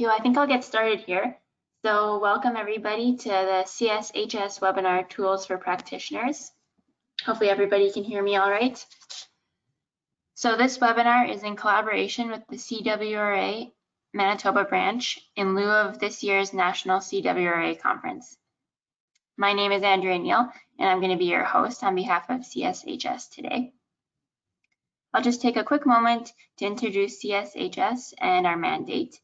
you. I think I'll get started here. So welcome everybody to the CSHS webinar Tools for Practitioners. Hopefully everybody can hear me all right. So this webinar is in collaboration with the CWRA Manitoba branch in lieu of this year's National CWRA Conference. My name is Andrea Neal, and I'm going to be your host on behalf of CSHS today. I'll just take a quick moment to introduce CSHS and our mandate.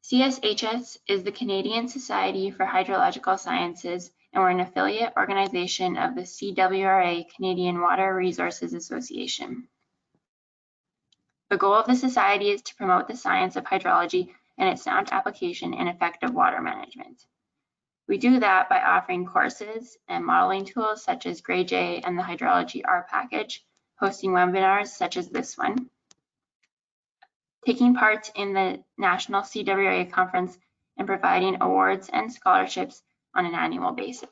CSHS is the Canadian Society for Hydrological Sciences, and we're an affiliate organization of the CWRA, Canadian Water Resources Association. The goal of the society is to promote the science of hydrology and its sound application in effective water management. We do that by offering courses and modeling tools such as GreyJ and the Hydrology R package, hosting webinars such as this one, taking part in the National CWRA Conference, and providing awards and scholarships on an annual basis.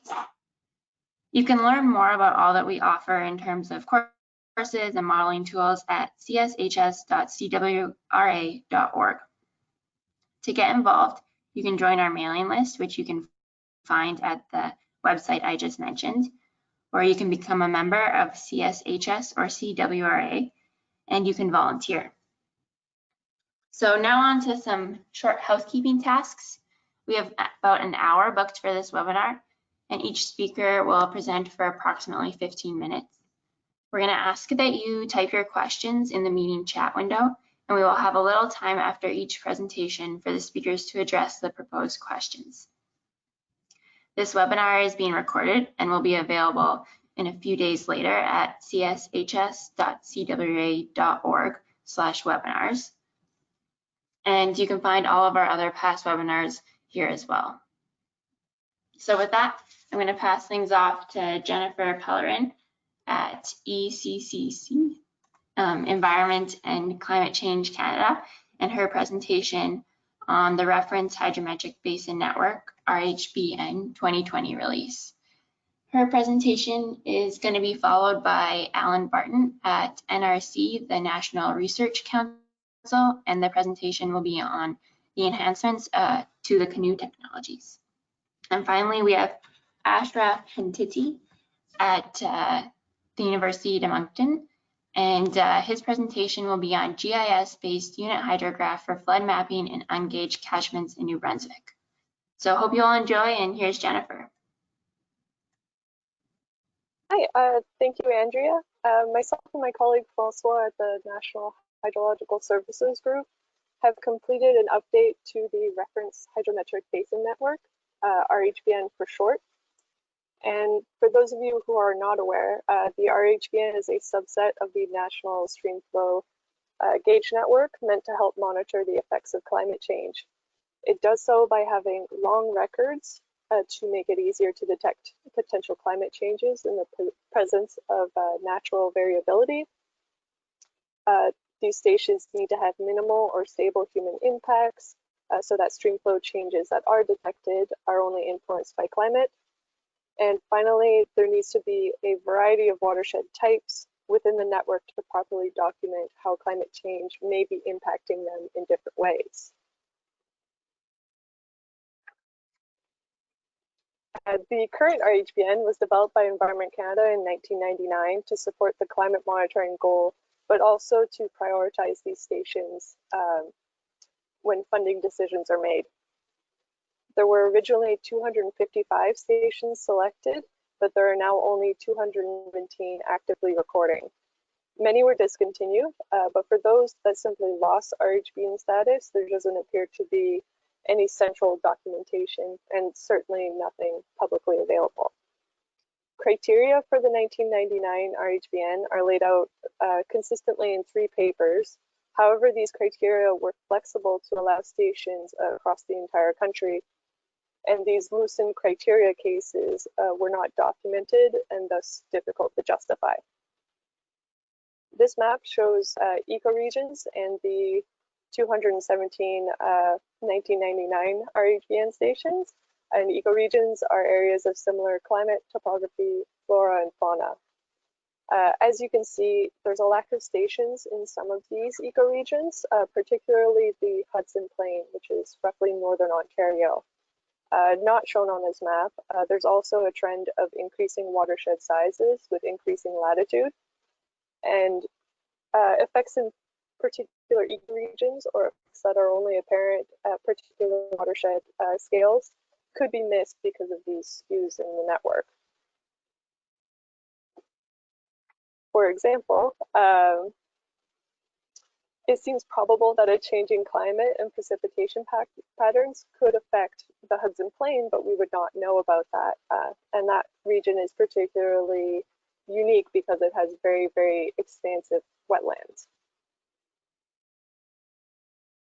You can learn more about all that we offer in terms of courses and modeling tools at cshs.cwra.org. To get involved, you can join our mailing list, which you can find at the website I just mentioned, or you can become a member of CSHS or CWRA, and you can volunteer. So now on to some short housekeeping tasks. We have about an hour booked for this webinar, and each speaker will present for approximately 15 minutes. We're going to ask that you type your questions in the meeting chat window, and we will have a little time after each presentation for the speakers to address the proposed questions. This webinar is being recorded and will be available in a few days later at cshs.cwra.org/webinars. And you can find all of our other past webinars here as well. So with that, I'm going to pass things off to Jennifer Pellerin at ECCC, Environment and Climate Change Canada, and her presentation on the Reference Hydrometric Basin Network, RHBN 2020 release. Her presentation is going to be followed by Alan Barton at NRC, the National Research Council, and the presentation will be on the enhancements to the canoe technologies. And finally, we have Ashraf Hantiti at the University of Moncton, and his presentation will be on GIS-based unit hydrograph for flood mapping in ungaged catchments in New Brunswick. So hope you all enjoy, and here's Jennifer. Hi, thank you, Andrea. Myself and my colleague Francois at the National Hydrological Services Group have completed an update to the Reference Hydrometric Basin Network, RHBN for short. And for those of you who are not aware, the RHBN is a subset of the National Streamflow Gauge Network meant to help monitor the effects of climate change. It does so by having long records to make it easier to detect potential climate changes in the presence of natural variability. These stations need to have minimal or stable human impacts so that streamflow changes that are detected are only influenced by climate. And finally, there needs to be a variety of watershed types within the network to properly document how climate change may be impacting them in different ways. The current RHBN was developed by Environment Canada in 1999 to support the climate monitoring goal, but also to prioritize these stations when funding decisions are made. There were originally 255 stations selected, but there are now only 217 actively recording. Many were discontinued, but for those that simply lost RHBN status, there doesn't appear to be any central documentation and certainly nothing publicly available. Criteria for the 1999 RHBN are laid out consistently in 3 papers. However, these criteria were flexible to allow stations across the entire country, and these loosened criteria cases were not documented and thus difficult to justify. This map shows ecoregions and the 217 1999 RHBN stations, and ecoregions are areas of similar climate, topography, flora, and fauna. As you can see, there's a lack of stations in some of these ecoregions, particularly the Hudson Plain, which is roughly northern Ontario. Not shown on this map, there's also a trend of increasing watershed sizes with increasing latitude, and effects in particular ecoregions or effects that are only apparent at particular watershed scales could be missed because of these skews in the network. For example, it seems probable that a changing climate and precipitation patterns could affect the Hudson Plain, but we would not know about that. And that region is particularly unique because it has very, very expansive wetlands.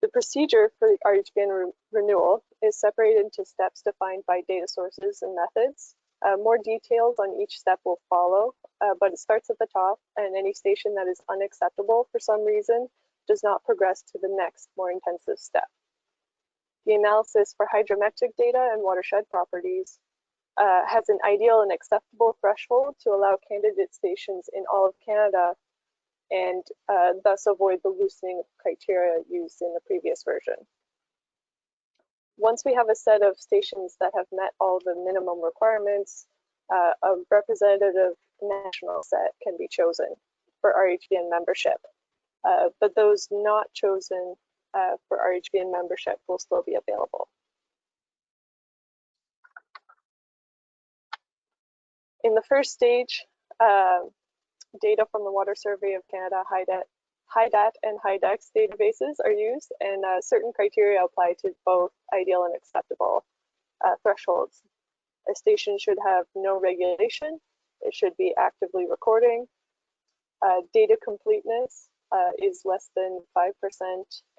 The procedure for the RHBN renewal is separated into steps defined by data sources and methods. More details on each step will follow, but it starts at the top, and any station that is unacceptable for some reason does not progress to the next, more intensive step. The analysis for hydrometric data and watershed properties has an ideal and acceptable threshold to allow candidate stations in all of Canada and thus avoid the loosening of criteria used in the previous version. Once we have a set of stations that have met all the minimum requirements, a representative national set can be chosen for RHBN membership. But those not chosen for RHBN membership will still be available. In the first stage, data from the Water Survey of Canada, HIDAT and HIDEX databases are used, and certain criteria apply to both ideal and acceptable thresholds. A station should have no regulation, it should be actively recording, data completeness is less than 5%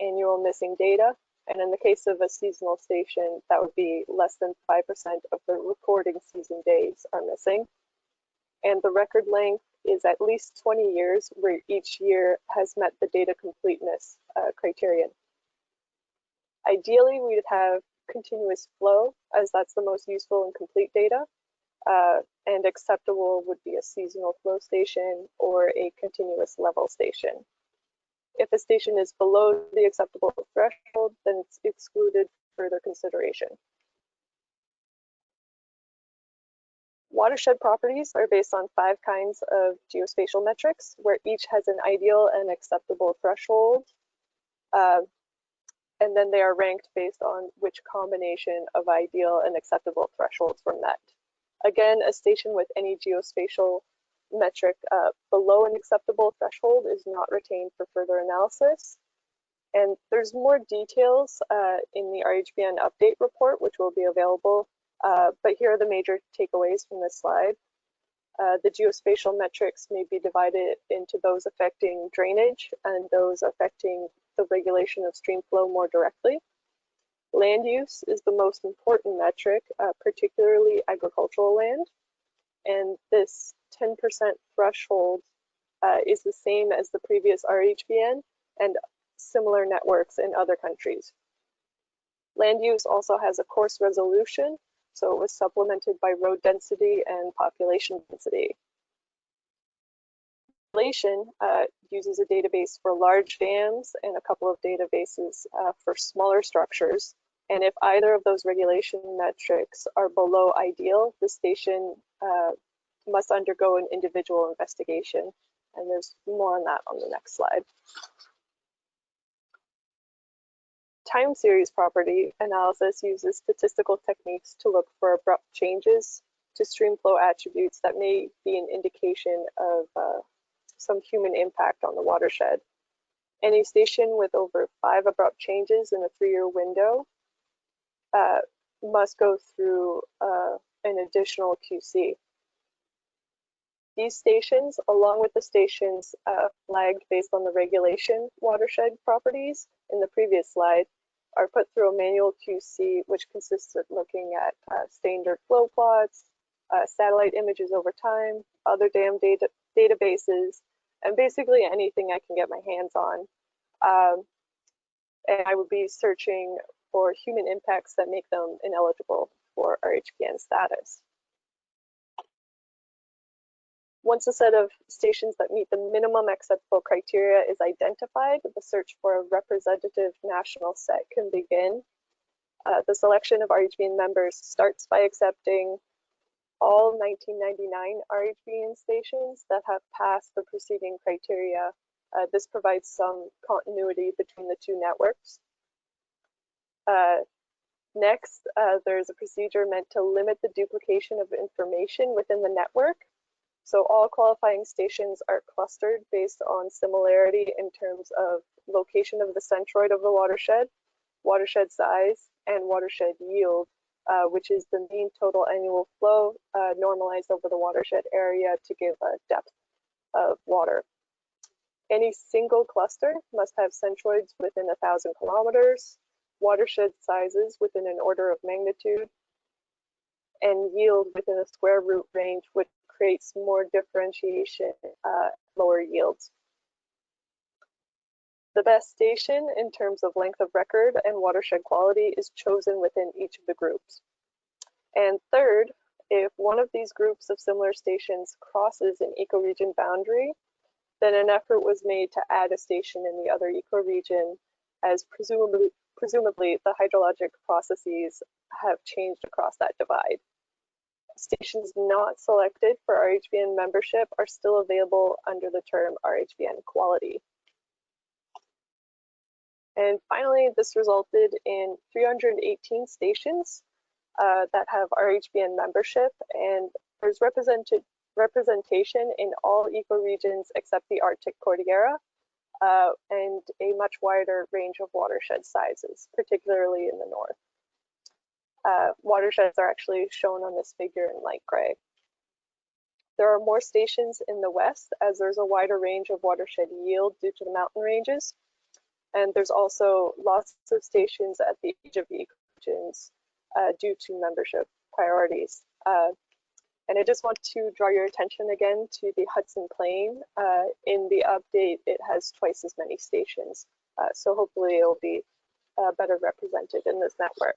annual missing data, and in the case of a seasonal station, that would be less than 5% of the recording season days are missing. And the record length is at least 20 years, where each year has met the data completeness criterion. Ideally, we'd have continuous flow, as that's the most useful and complete data, and acceptable would be a seasonal flow station or a continuous level station. If a station is below the acceptable threshold, then it's excluded further consideration. Watershed properties are based on 5 kinds of geospatial metrics, where each has an ideal and acceptable threshold, and then they are ranked based on which combination of ideal and acceptable thresholds were met. Again, a station with any geospatial metric below an acceptable threshold is not retained for further analysis. And there's more details in the RHBN update report, which will be available. But here are the major takeaways from this slide. The geospatial metrics may be divided into those affecting drainage and those affecting the regulation of stream flow more directly. Land use is the most important metric, particularly agricultural land. And this 10% threshold is the same as the previous RHBN and similar networks in other countries. Land use also has a coarse resolution, so it was supplemented by road density and population density. Population uses a database for large dams and a couple of databases for smaller structures. And if either of those regulation metrics are below ideal, the station must undergo an individual investigation. And there's more on that on the next slide. Time series property analysis uses statistical techniques to look for abrupt changes to stream flow attributes that may be an indication of some human impact on the watershed. Any station with over 5 abrupt changes in a 3-year window must go through an additional QC. These stations, along with the stations flagged based on the regulation watershed properties in the previous slide, are put through a manual QC, which consists of looking at standard flow plots, satellite images over time, other dam databases, and basically anything I can get my hands on. And I would be searching for human impacts that make them ineligible for RHBN status. Once a set of stations that meet the minimum acceptable criteria is identified, the search for a representative national set can begin. The selection of RHBN members starts by accepting all 1999 RHBN stations that have passed the preceding criteria. This provides some continuity between the two networks. Next, there's a procedure meant to limit the duplication of information within the network. So all qualifying stations are clustered based on similarity in terms of location of the centroid of the watershed, watershed size, and watershed yield, which is the mean total annual flow normalized over the watershed area to give a depth of water. Any single cluster must have centroids within 1,000 kilometers, watershed sizes within an order of magnitude, and yield within a square root range, which creates more differentiation at lower yields. The best station in terms of length of record and watershed quality is chosen within each of the groups. And third, if one of these groups of similar stations crosses an ecoregion boundary, then an effort was made to add a station in the other ecoregion, as presumably the hydrologic processes have changed across that divide. Stations not selected for RHBN membership are still available under the term RHBN quality. And finally, this resulted in 318 stations that have RHBN membership, and there's representation in all ecoregions except the Arctic Cordillera, and a much wider range of watershed sizes, particularly in the north. Watersheds are actually shown on this figure in light gray. There are more stations in the west, as there's a wider range of watershed yield due to the mountain ranges. And there's also lots of stations at the edge of the ecoregions due to membership priorities. And I just want to draw your attention again to the Hudson Plain. In the update, it has twice as many stations. So hopefully it'll be better represented in this network.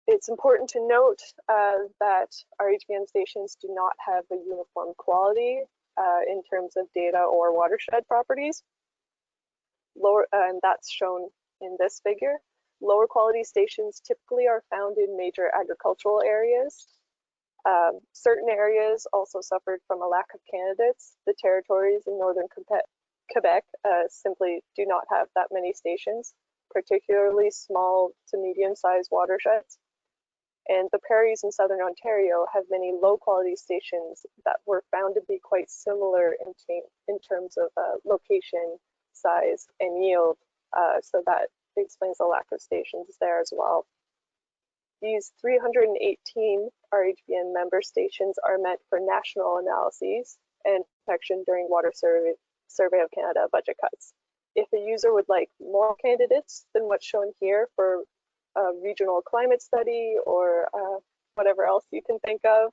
It's important to note that RHBN stations do not have a uniform quality in terms of data or watershed properties. And that's shown in this figure. Lower quality stations typically are found in major agricultural areas. Certain areas also suffered from a lack of candidates. The territories in northern Quebec simply do not have that many stations, particularly small to medium-sized watersheds. And the prairies in southern Ontario have many low-quality stations that were found to be quite similar in terms of location, size, and yield, so that explains the lack of stations there as well. These 318 RHBN member stations are meant for national analyses and protection during Water Survey of Canada budget cuts. If a user would like more candidates than what's shown here for a regional climate study or whatever else you can think of,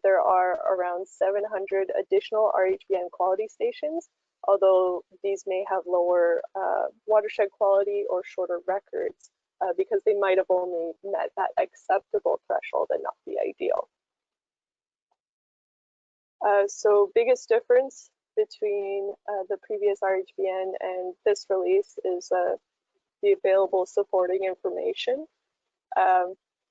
there are around 700 additional RHBN quality stations, although these may have lower watershed quality or shorter records because they might have only met that acceptable threshold and not the ideal. So biggest difference between the previous RHBN and this release is the available supporting information.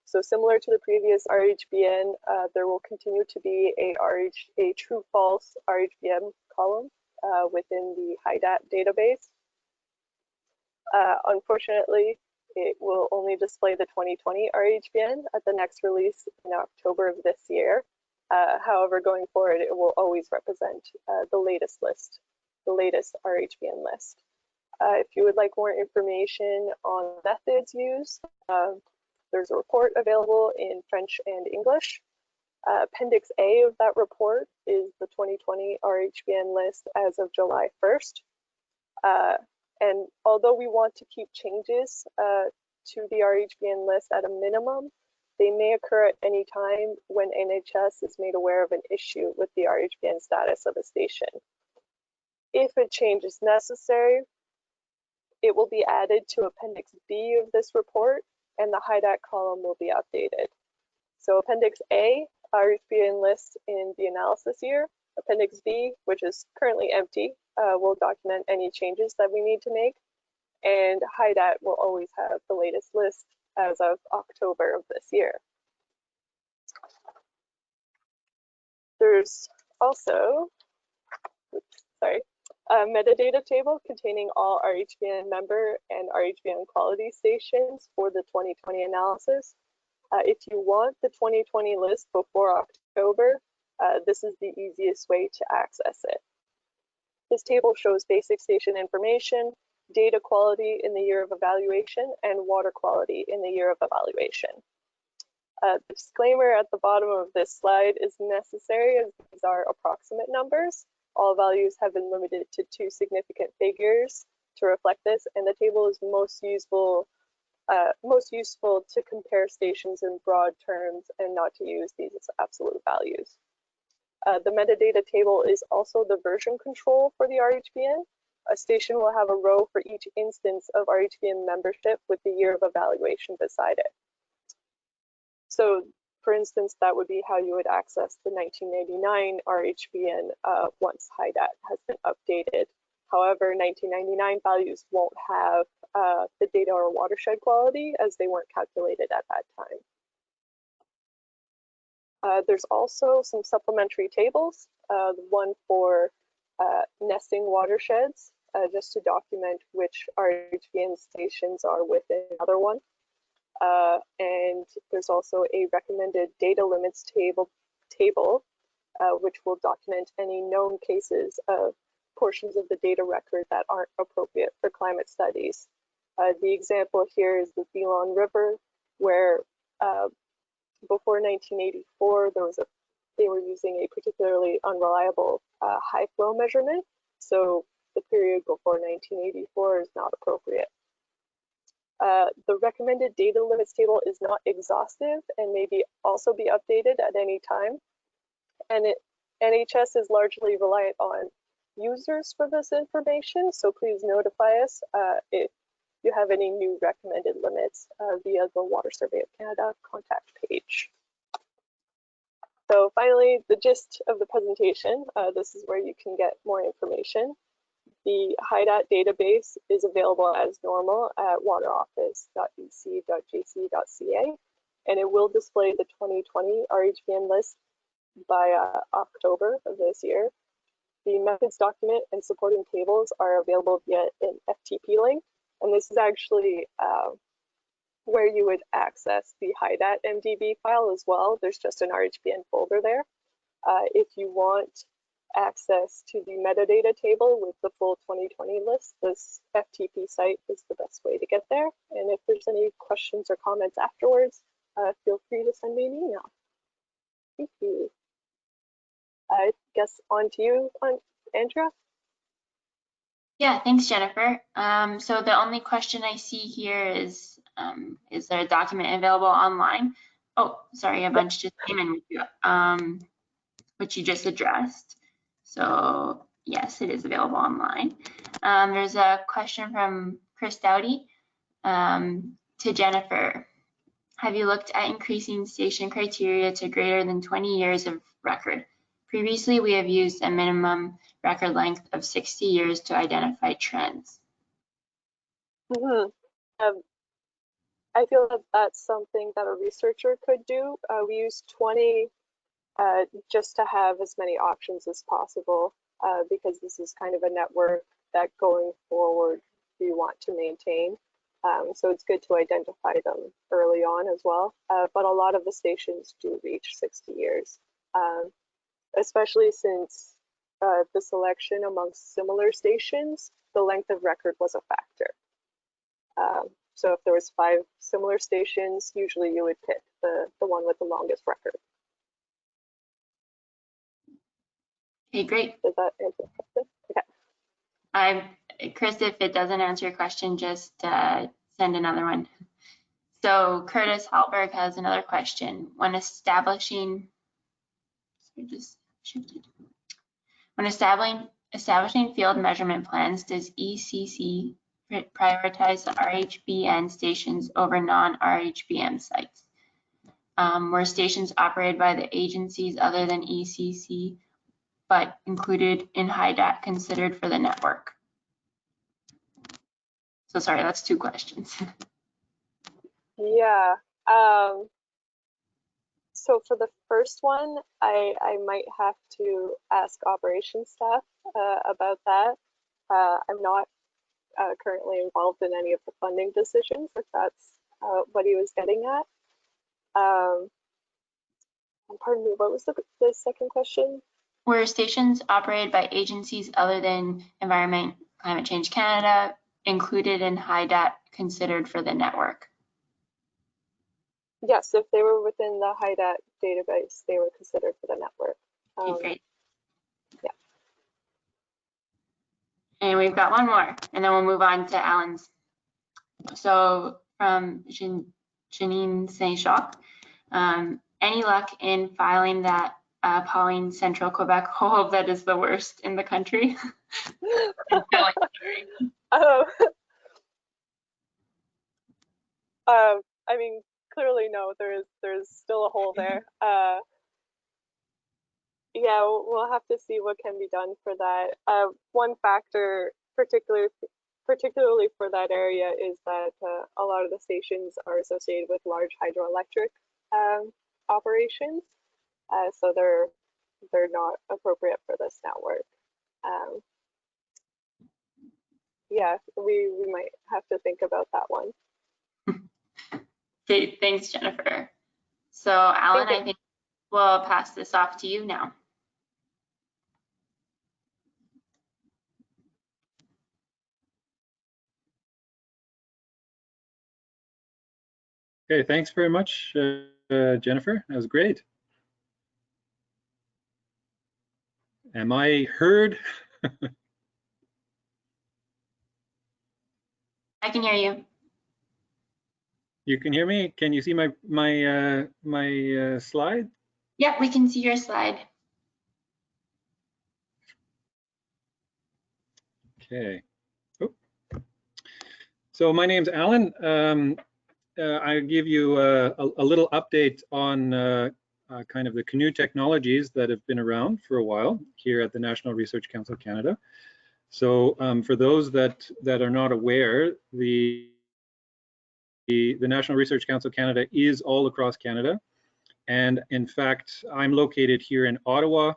So similar to the previous RHBN, there will continue to be a true-false RHBN column within the HIDAT database. Unfortunately, it will only display the 2020 RHBN at the next release in October of this year. However, going forward, it will always represent the latest list, the latest RHBN list. If you would like more information on methods used, there's a report available in French and English. Appendix A of that report is the 2020 RHBN list as of July 1st. And although we want to keep changes to the RHBN list at a minimum, they may occur at any time when NHS is made aware of an issue with the RHBN status of a station. If a change is necessary, it will be added to Appendix B of this report, and the HIDAT column will be updated. So Appendix A RHBN list in the analysis year. Appendix B, which is currently empty, will document any changes that we need to make. And HIDAT will always have the latest list as of October of this year. There's also, a metadata table containing all RHBN member and RHBN quality stations for the 2020 analysis. If you want the 2020 list before October, this is the easiest way to access it. This table shows basic station information, data quality in the year of evaluation, and water quality in the year of evaluation. The disclaimer at the bottom of this slide is necessary as these are approximate numbers. All values have been limited to 2 significant figures to reflect this, and the table is most useful to compare stations in broad terms and not to use these as absolute values. The metadata table is also the version control for the RHBN. A station will have a row for each instance of RHBN membership with the year of evaluation beside it. So, for instance, that would be how you would access the 1999 RHBN once HIDAT has been updated. However, 1999 values won't have the data or watershed quality as they weren't calculated at that time. There's also some supplementary tables, one for nesting watersheds, just to document which RHBN stations are within another one. And there's also a recommended data limits table, which will document any known cases of portions of the data record that aren't appropriate for climate studies. The example here is the Belon River, where before 1984, they were using a particularly unreliable high flow measurement. So the period before 1984 is not appropriate. The recommended data limits table is not exhaustive and may also be updated at any time. And NHS is largely reliant on users for this information, so please notify us if you have any new recommended limits via the Water Survey of Canada contact page. So finally, the gist of the presentation, this is where you can get more information. The HIDAT database is available as normal at wateroffice.bc.jc.ca, and it will display the 2020 RHBN list by October of this year. The methods document and supporting tables are available via an FTP link, and this is actually where you would access the HIDAT MDB file as well. There's just an RHBN folder there. If you want access to the metadata table with the full 2020 list, this FTP site is the best way to get there. And if there's any questions or comments afterwards, feel free to send me an email. Thank you. I guess on to you, Andrea. Yeah, thanks, Jennifer. So the only question I see here is there a document available online? Oh, sorry, a bunch just came in with you, which you just addressed. So yes, it is available online. There's a question from Chris Dowdy to Jennifer. Have you looked at increasing station criteria to greater than 20 years of record? Previously, we have used a minimum record length of 60 years to identify trends. I feel that that's something that a researcher could do. We use 20 just to have as many options as possible because this is kind of a network that going forward we want to maintain. So it's good to identify them early on as well. But a lot of the stations do reach 60 years, especially since the selection amongst similar stations, the length of record was a factor. So if there was 5 similar stations, usually you would pick the one with the longest record. Okay, great. Does that answer the question? Okay. Chris, if it doesn't answer your question, just send another one. So Curtis Halberg has another question. When establishing field measurement plans, does ECC prioritize the RHBN stations over non-RHBN sites? were stations operated by the agencies other than ECC, but included in HIDAT considered for the network? So sorry, that's 2 questions. Yeah. So for the first one, I might have to ask operations staff about that. I'm not currently involved in any of the funding decisions, if that's what he was getting at. Pardon me, what was the second question? Were stations operated by agencies other than Environment Climate Change Canada included in HIDAT considered for the network? Yes, if they were within the HIDAT database, they were considered for the network. Okay, great. Yeah. And we've got one more, and then we'll move on to Alan's. So from Janine Saint-Jacques, any luck in filing that Pauline Central Quebec hole that is the worst in the country? I mean, clearly no, there's still a hole there. Yeah, we'll have to see what can be done for that. One factor, particularly for that area, is that a lot of the stations are associated with large hydroelectric operations, so they're not appropriate for this network. Yeah, we might have to think about that one. Okay, thanks, Jennifer. So Alan, I think we'll pass this off to you now. Okay, thanks very much, Jennifer. That was great. Am I heard? I can hear you. You can hear me? Can you see my slide? Yep, we can see your slide. Okay. Oh. So my name's Alan. I'll give you a little update on kind of the canoe technologies that have been around for a while here at the National Research Council of Canada. So for those that are not aware, the National Research Council of Canada is all across Canada. And in fact, I'm located here in Ottawa,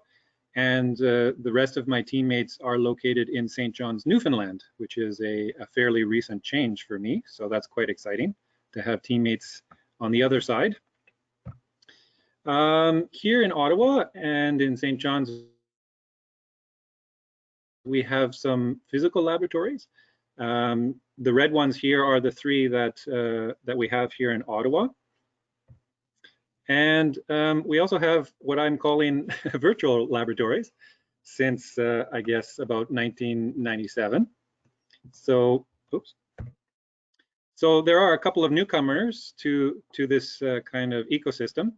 and the rest of my teammates are located in St. John's, Newfoundland, which is a fairly recent change for me. So that's quite exciting to have teammates on the other side. Here in Ottawa and in St. John's, we have some physical laboratories. The red ones here are the 3 that we have here in Ottawa. And we also have what I'm calling virtual laboratories since, I guess, about 1997. So, oops. So there are a couple of newcomers to this kind of ecosystem.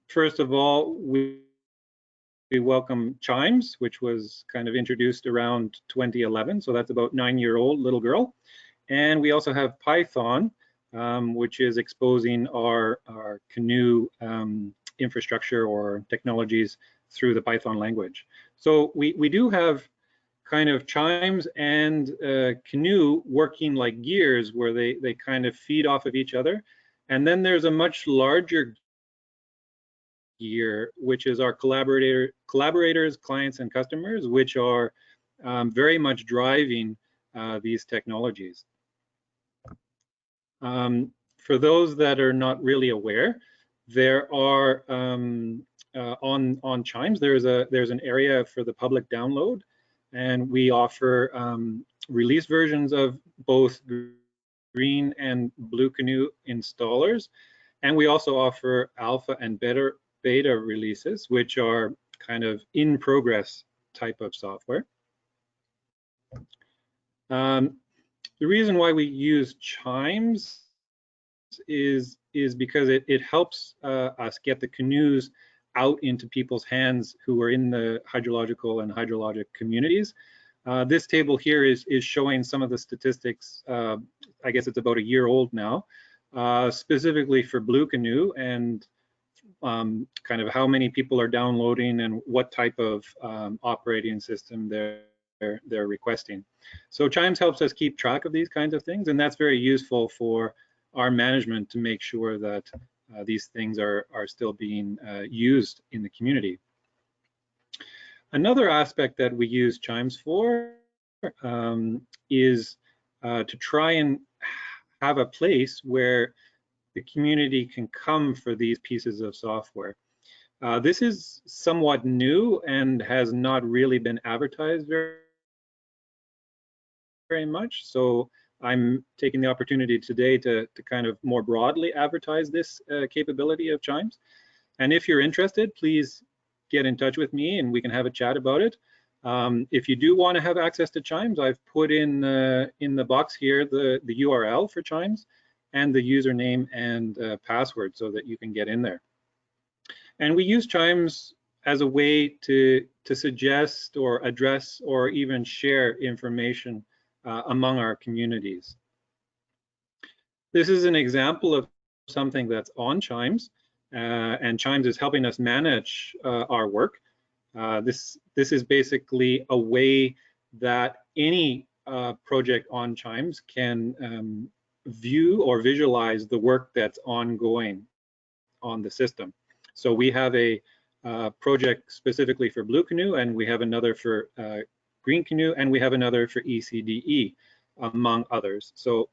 First of all, we welcome Chimes, which was kind of introduced around 2011. So that's about 9-year-old little girl. And we also have Python, which is exposing our canoe infrastructure or technologies through the Python language. So we do have kind of Chimes and Canoe working like gears where they kind of feed off of each other. And then there's a much larger gear, which is our collaborators, clients, and customers, which are very much driving these technologies. For those that are not really aware, there are on Chimes, there's an area for the public download, and we offer release versions of both green and blue canoe installers, and we also offer alpha and beta releases, which are kind of in progress type of software. The reason why we use Chimes is because it helps us get the canoes out into people's hands who are in the hydrological and hydrologic communities. This table here is showing some of the statistics. I guess it's about a year old now, specifically for Blue Canoe and kind of how many people are downloading and what type of operating system they're requesting. So Chimes helps us keep track of these kinds of things, and that's very useful for our management to make sure that these things are still being used in the community. Another aspect that we use Chimes for is to try and have a place where the community can come for these pieces of software. This is somewhat new and has not really been advertised very much. So I'm taking the opportunity today to kind of more broadly advertise this capability of Chimes. And if you're interested, please get in touch with me and we can have a chat about it. If you do want to have access to Chimes, I've put in the box here the URL for Chimes and the username and password so that you can get in there. And we use Chimes as a way to suggest or address or even share information among our communities. This is an example of something that's on Chimes, and Chimes is helping us manage our work. This is basically a way that any project on Chimes can view or visualize the work that's ongoing on the system. So we have a project specifically for Blue Canoe, and we have another for Green Canoe, and we have another for ECDE, among others. So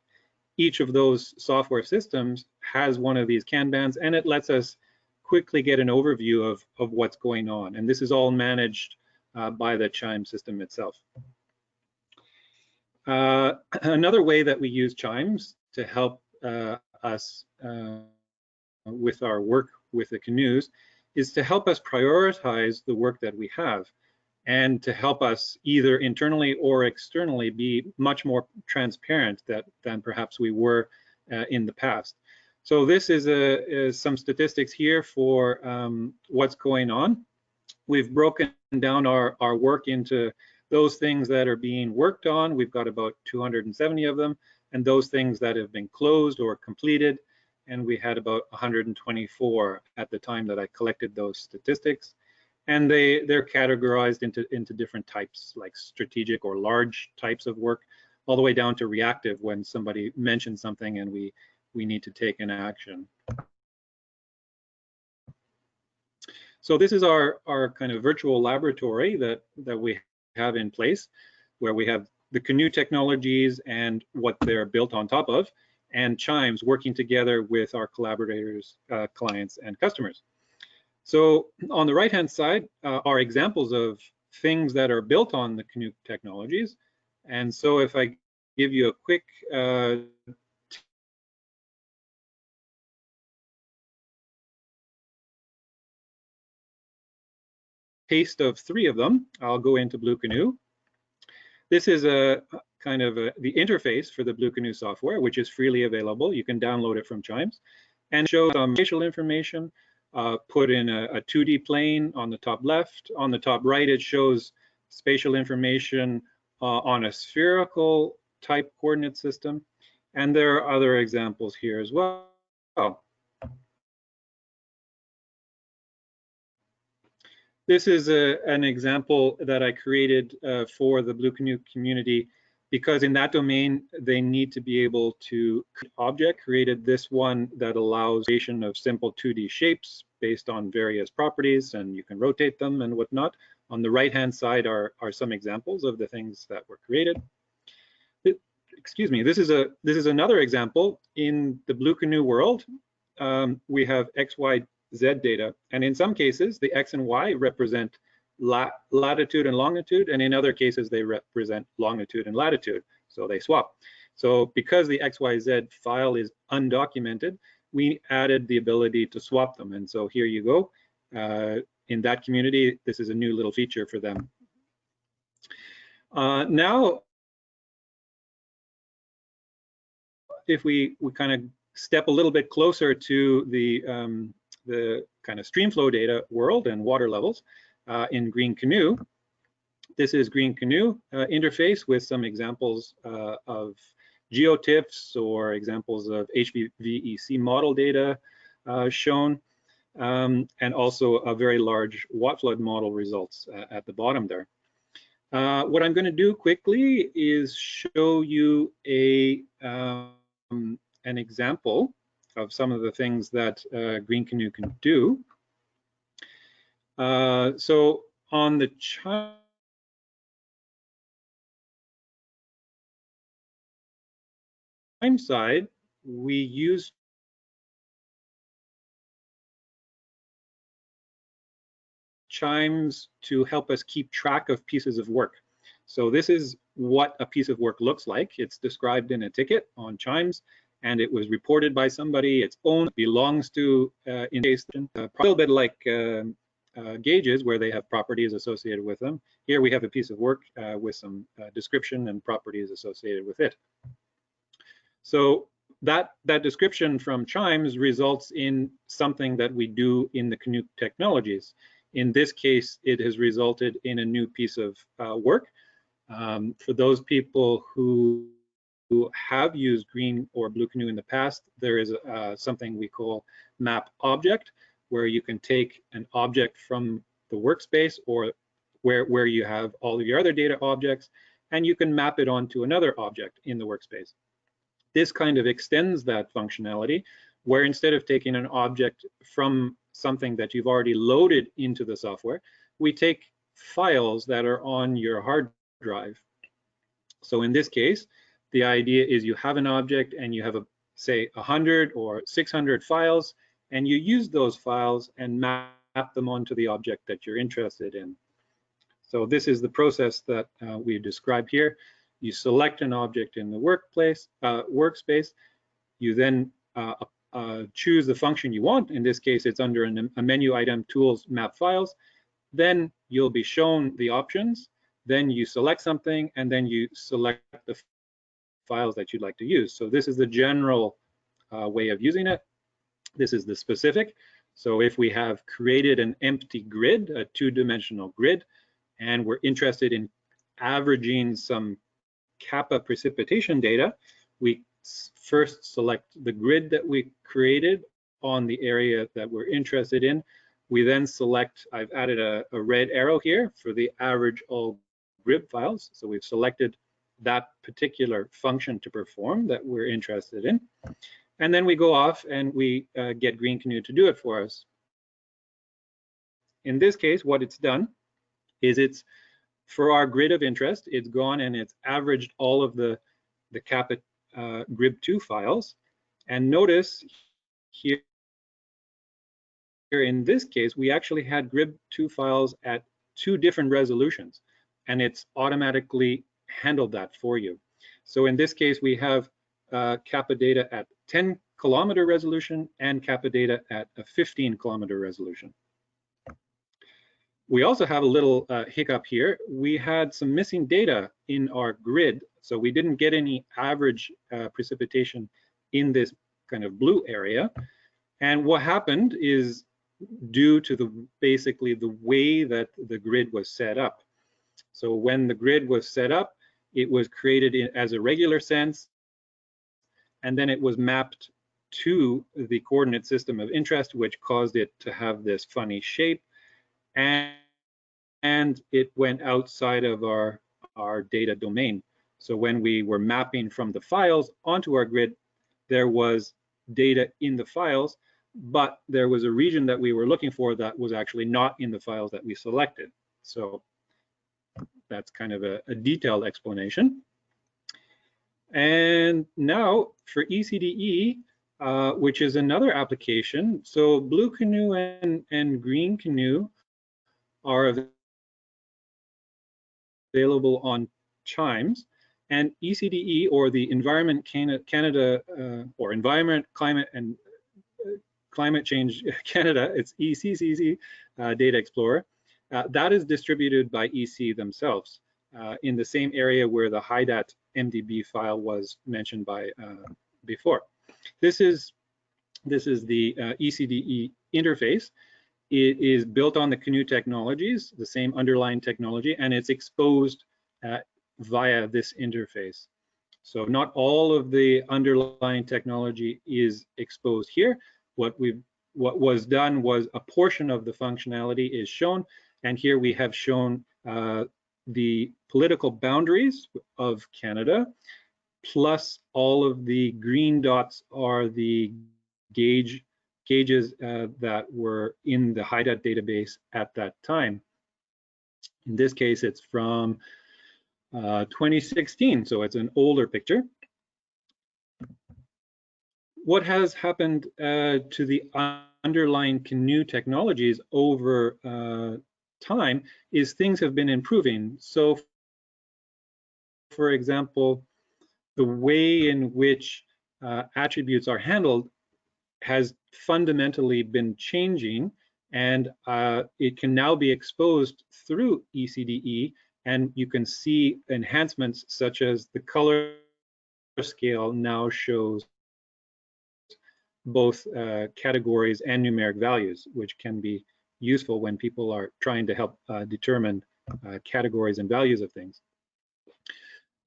each of those software systems has one of these Kanbans, and it lets us quickly get an overview of what's going on. And this is all managed by the Chimes system itself. Another way that we use Chimes to help us with our work with the canoes is to help us prioritize the work that we have and to help us either internally or externally be much more transparent than perhaps we were in the past. So this is some statistics here for what's going on. We've broken down our work into those things that are being worked on. We've got about 270 of them, and those things that have been closed or completed. And we had about 124 at the time that I collected those statistics. And they're categorized into different types, like strategic or large types of work, all the way down to reactive when somebody mentions something and we need to take an action. So this is our kind of virtual laboratory that we have in place, where we have the canoe technologies and what they're built on top of, and Chimes working together with our collaborators, clients, and customers. So on the right-hand side are examples of things that are built on the canoe technologies. And so if I give you a quick taste of 3 of them, I'll go into Blue Canoe. This is a kind of the interface for the Blue Canoe software, which is freely available. You can download it from Chimes, and shows some spatial information. Put in a 2D plane on the top left. On the top right, it shows spatial information on a spherical type coordinate system. And there are other examples here as well. This is an example that I created for the Blue Canoe community, because in that domain, they need to be able to created this one that allows creation of simple 2D shapes based on various properties, and you can rotate them and whatnot. On the right-hand side are some examples of the things that were created. Excuse me, this is another example. In the Blue Canoe world, we have X, Y, Z data, and in some cases, the X and Y represent latitude and longitude, and in other cases they represent longitude and latitude, so they swap. So because the XYZ file is undocumented, we added the ability to swap them, and so here you go. In that community, this is a new little feature for them. Now, if we kind of step a little bit closer to the kind of streamflow data world and water levels, in Green Canoe. This is Green Canoe interface with some examples of geotiffs or examples of HVEC model data shown, and also a very large wattflood model results at the bottom there. What I'm going to do quickly is show you an example of some of the things that Green Canoe can do. So on the Chime side, we use chimes to help us keep track of pieces of work. So this is what a piece of work looks like. It's described in a ticket on chimes, and it was reported by somebody. It's owned, belongs to in case a little bit like gauges where they have properties associated with them. Here we have a piece of work with some description and properties associated with it. So that description from chimes results in something that we do in the Canoe technologies. In this case, it has resulted in a new piece of work. For those people who have used Green or Blue Canoe in the past, there is something we call map object, where you can take an object from the workspace or where you have all of your other data objects, and you can map it onto another object in the workspace. This kind of extends that functionality, where instead of taking an object from something that you've already loaded into the software, we take files that are on your hard drive. So in this case, the idea is you have an object and you have say 100 or 600 files, and you use those files and map them onto the object that you're interested in. So this is the process that we describe here. You select an object in the workspace. You then choose the function you want. In this case, it's under a menu item, tools, map files. Then you'll be shown the options. Then you select something, and then you select the files that you'd like to use. So this is the general way of using it. This is the specific. So if we have created an empty grid, a two-dimensional grid, and we're interested in averaging some kappa precipitation data, we first select the grid that we created on the area that we're interested in. We then select, I've added a red arrow here for the average all grid files. So we've selected that particular function to perform that we're interested in. And then we go off and we get Green Canoe to do it for us. In this case, what it's done is it's, for our grid of interest, it's gone and it's averaged all of the kappa grib2 files. And notice here in this case, we actually had grib2 files at 2 different resolutions, and it's automatically handled that for you. So in this case, we have kappa data at 10 kilometer resolution and kappa data at a 15 kilometer resolution. We also have a little hiccup here. We had some missing data in our grid, so we didn't get any average precipitation in this kind of blue area. And what happened is due to basically the way that the grid was set up. So when the grid was set up, it was created as a regular sense, and then it was mapped to the coordinate system of interest, which caused it to have this funny shape. And it went outside of our data domain. So when we were mapping from the files onto our grid, there was data in the files, but there was a region that we were looking for that was actually not in the files that we selected. So that's kind of a detailed explanation. And now for ECDE, which is another application. So Blue Canoe and Green Canoe are available on chimes, and ECDE, or the Environment Canada or Environment, Climate and Climate Change Canada, it's ECCC Data Explorer, that is distributed by EC themselves in the same area where the HIDAT MDB file was mentioned by before. This is the ECDE interface. It is built on the Canoe technologies, the same underlying technology, and it's exposed via this interface. So not all of the underlying technology is exposed here. What was done was a portion of the functionality is shown, and here we have shown the political boundaries of Canada, plus all of the green dots are the gauges that were in the HIDAT database at that time. In this case, it's from 2016, so it's an older picture. What has happened to the underlying canoe technologies over time is things have been improving. So, for example, the way in which attributes are handled has fundamentally been changing, and it can now be exposed through ECDE, and you can see enhancements such as the color scale now shows both categories and numeric values, which can be useful when people are trying to help determine categories and values of things.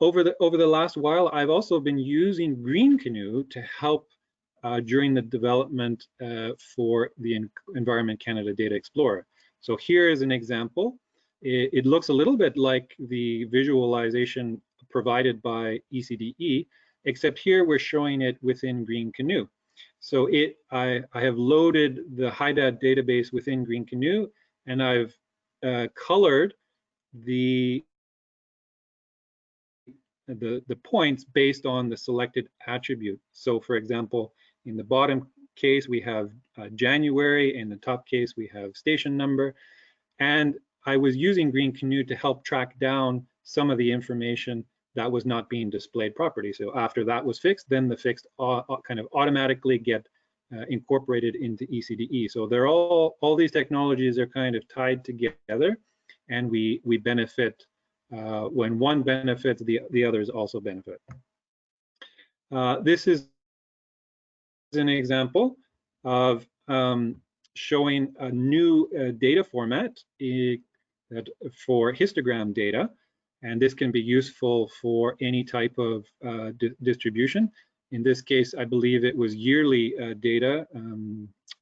Over the last while, I've also been using Green Canoe to help during the development for the Environment Canada Data Explorer. So here is an example. It looks a little bit like the visualization provided by ECDE, except here we're showing it within Green Canoe. So I have loaded the HIDAT database within Green Canoe, and I've colored the points based on the selected attribute. So for example, in the bottom case, we have January. In the top case, we have station number. And I was using Green Canoe to help track down some of the information that was not being displayed properly. So after that was fixed, then the fixed kind of automatically get incorporated into ECDE. So they're all these technologies are kind of tied together, and we benefit. When one benefits, the others also benefit. This is an example of showing a new data format for histogram data, and this can be useful for any type of distribution. In this case, I believe it was yearly data.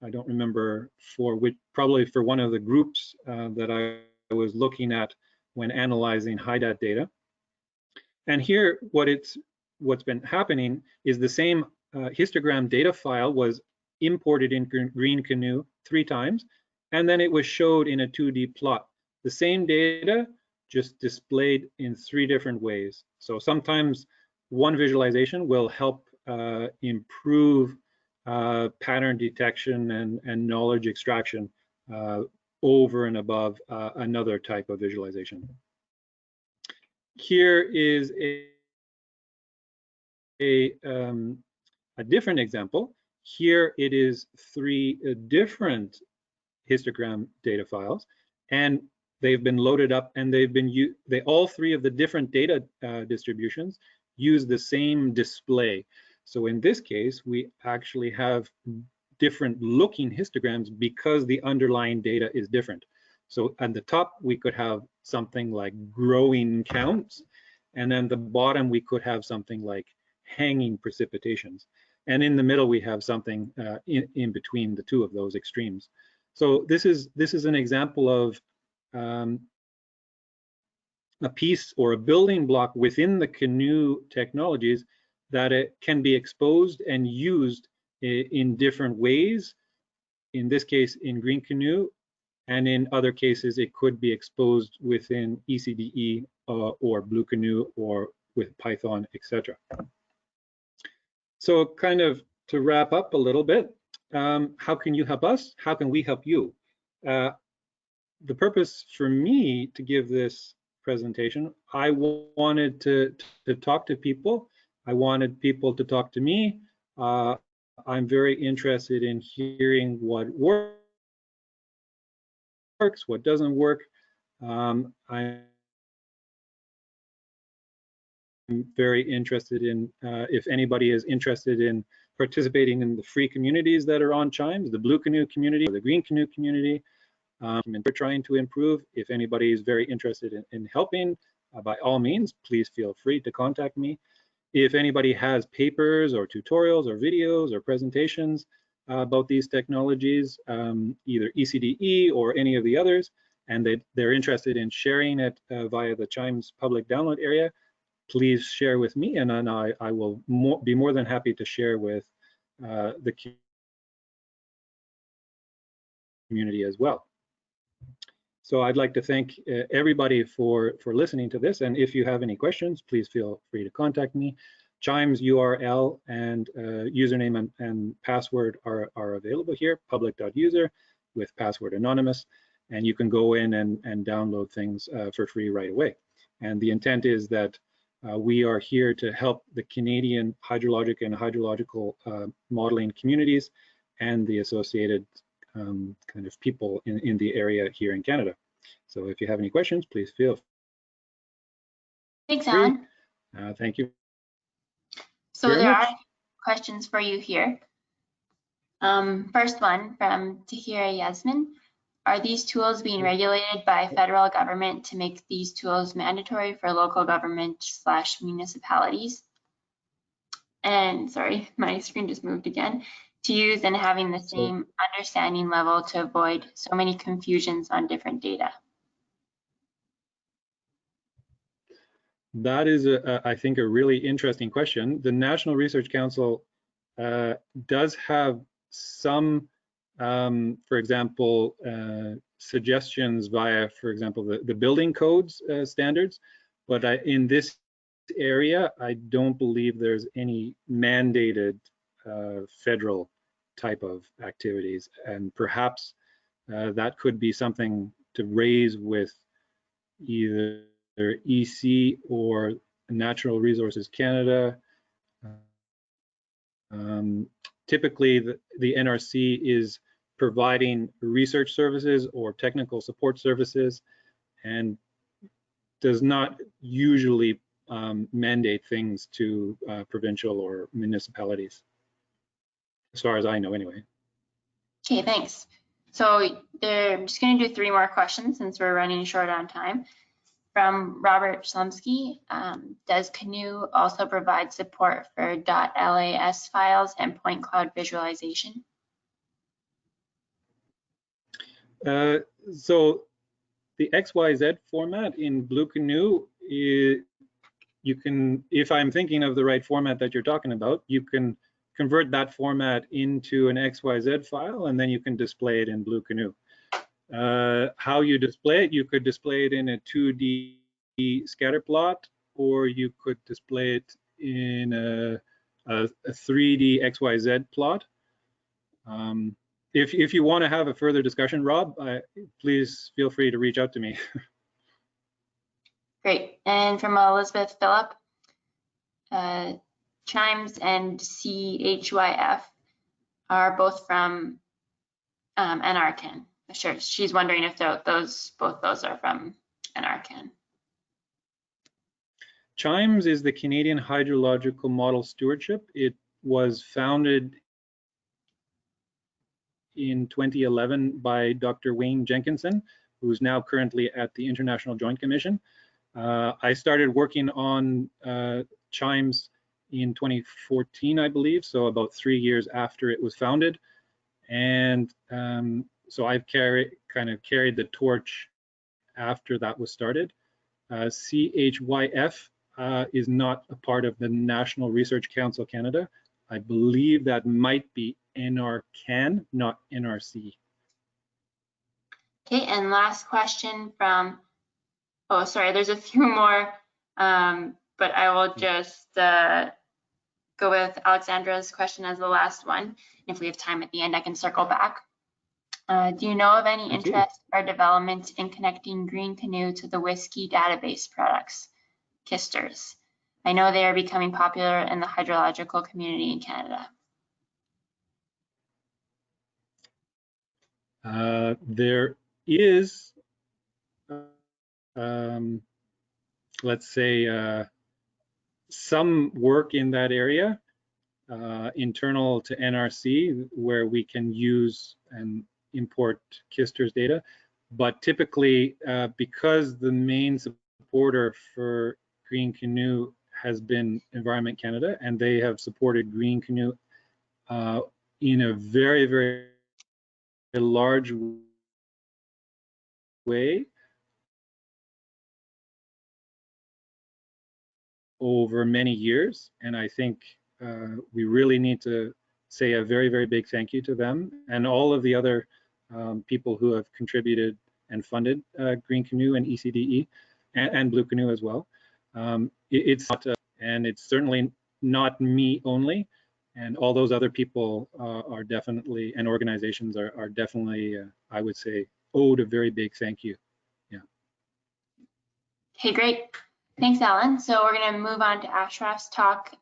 I don't remember for which, probably for one of the groups that I was looking at when analyzing HIDAT data. And here, what's been happening is the same histogram data file was imported in Green Canoe 3 times, and then it was showed in a 2D plot. The same data, just displayed in 3 different ways. So sometimes one visualization will help improve pattern detection and knowledge extraction over and above another type of visualization. Here is a different example. Here it is 3 different histogram data files, and they've been loaded up, and all 3 of the different data distributions use the same display. So in this case, we actually have different looking histograms because the underlying data is different. So at the top, we could have something like growing counts, and then the bottom, we could have something like hanging precipitations. And in the middle, we have something in between the 2 of those extremes. So this is an example of a piece or a building block within the Canoe technologies that it can be exposed and used in different ways. In this case, in Green Canoe, and in other cases, it could be exposed within ECDE or Blue Canoe or with Python, etc. So kind of to wrap up a little bit, how can you help us? How can we help you? The purpose for me to give this presentation, I wanted to talk to people. I wanted people to talk to me. I'm very interested in hearing what works, what doesn't work. I'm very interested in if anybody is interested in participating in the free communities that are on Chimes, the Blue Canoe community or the Green Canoe community. And we're trying to improve. If anybody is very interested in helping, by all means, please feel free to contact me. If anybody has papers or tutorials or videos or presentations about these technologies, either ECDE or any of the others, and they're interested in sharing it via the Chimes public download area, please share with me, and then I will be more than happy to share with the community as well. So I'd like to thank everybody for listening to this, and if you have any questions, please feel free to contact me. Chimes URL and username and password are available here, public.user with password anonymous, and you can go in and download things for free right away. And the intent is that we are here to help the Canadian hydrologic and hydrological modeling communities and the associated kind of people in the area here in Canada. So if you have any questions, please feel free. Thanks, Alan. Thank you. So very there much. are questions for you here. First one from Tahira Yasmin. Are these tools being regulated by federal government to make these tools mandatory for local government / municipalities? And sorry, my screen just moved again. To use and having the same understanding level to avoid so many confusions on different data. That is, I think, a really interesting question. The National Research Council does have some, for example, suggestions via, for example, the building codes standards, but in this area, I don't believe there's any mandated federal type of activities, and perhaps that could be something to raise with either EC or Natural Resources Canada. Typically, the NRC is providing research services or technical support services and does not usually mandate things to provincial or municipalities, as far as I know anyway. Okay, thanks. So I'm just going to do 3 more questions since we're running short on time. From Robert Slumsky, does Canoe also provide support for .las files and point cloud visualization? So the XYZ format in Blue Canoe, you can, if I'm thinking of the right format that you're talking about, you can convert that format into an XYZ file, and then you can display it in Blue Canoe. How you display it, you could display it in a 2D scatter plot, or you could display it in a 3D XYZ plot. If you want to have a further discussion, Rob, please feel free to reach out to me. Great. And from Elizabeth Phillip, Chimes and CHYF are both from NRCan. Sure, she's wondering if both those are from NRCan. Chimes is the Canadian Hydrological Model Stewardship. It was founded in 2011 by Dr. Wayne Jenkinson, who's now currently at the International Joint Commission. I started working on Chimes in 2014, I believe, so about 3 years after it was founded. And so I've carried the torch after that was started. CHYF is not a part of the National Research Council Canada. I believe that might be NRCan, not NRC. Okay, and last question from, oh, sorry, there's a few more, but I will just go with Alexandra's question as the last one. If we have time at the end, I can circle back. Do you know of any interest or development in connecting Green Canoe to the whiskey database products, KISTers? I know they are becoming popular in the hydrological community in Canada. There is, let's say, some work in that area, internal to NRC, where we can use and import KISTers data. But typically, because the main supporter for Green Canoe has been Environment Canada, and they have supported Green Canoe in a very, very large way over many years. And I think we really need to say a very, very big thank you to them and all of the other people who have contributed and funded Green Canoe and ECDE and Blue Canoe as well. It's not, and it's certainly not me only, and all those other people are definitely, and organizations are definitely, I would say, owed a very big thank you. Yeah. Okay, great. Thanks, Alan. So we're going to move on to Ashraf's talk.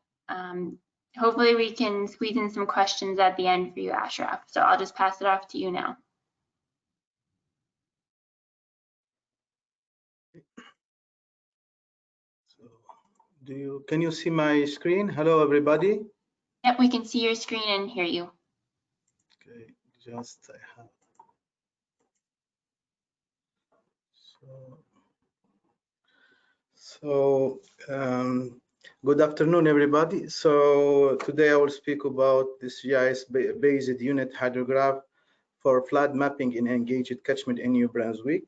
Hopefully we can squeeze in some questions at the end for you, Ashraf. So I'll just pass it off to you now. So can you see my screen? Hello, everybody. Yep, we can see your screen and hear you. Okay, just I have. Good afternoon, everybody. So today I will speak about this GIS-based unit hydrograph for flood mapping in engaged catchment in New Brunswick.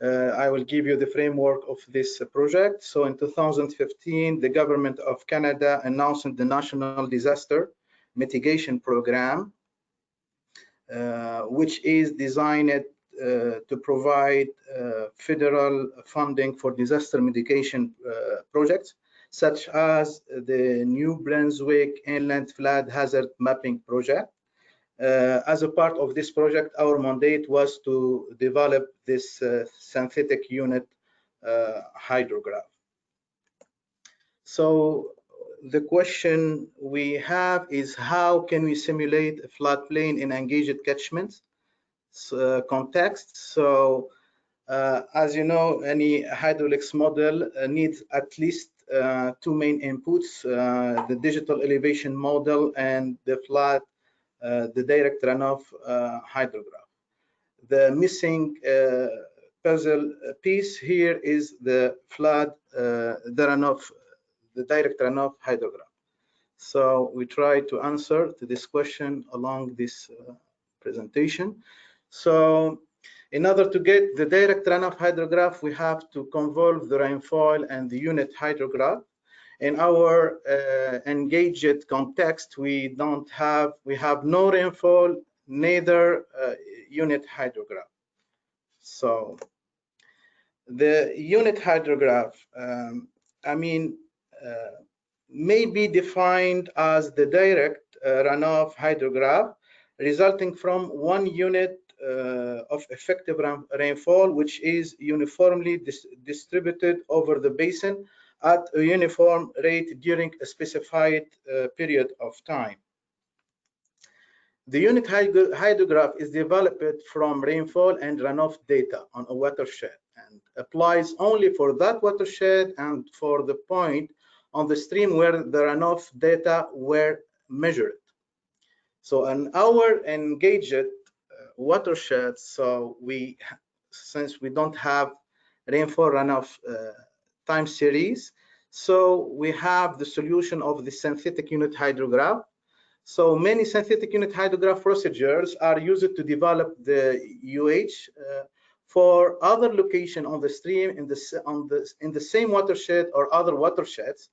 I will give you the framework of this project. So in 2015, the government of Canada announced the National Disaster Mitigation Program, which is designed to provide federal funding for disaster mitigation projects, such as the New Brunswick Inland Flood Hazard Mapping Project. As a part of this project, our mandate was to develop this synthetic unit hydrograph. So the question we have is, how can we simulate a floodplain in engaged catchments context? So as you know, any hydraulics model needs at least two main inputs, the digital elevation model and the the direct runoff hydrograph. The missing puzzle piece here is the the direct runoff hydrograph. So we try to answer to this question along this presentation. So in order to get the direct runoff hydrograph, we have to convolve the rainfall and the unit hydrograph. In our engaged context, we have no rainfall, neither unit hydrograph. So the unit hydrograph, may be defined as the direct runoff hydrograph resulting from one unit of effective rainfall, which is uniformly distributed over the basin at a uniform rate during a specified period of time. The unit hydrograph is developed from rainfall and runoff data on a watershed and applies only for that watershed and for the point on the stream where the runoff data were measured. So in our engaged watershed, so since we don't have rainfall runoff time series, so we have the solution of the synthetic unit hydrograph. So many synthetic unit hydrograph procedures are used to develop the UH for other location on the stream in the same watershed or other watersheds.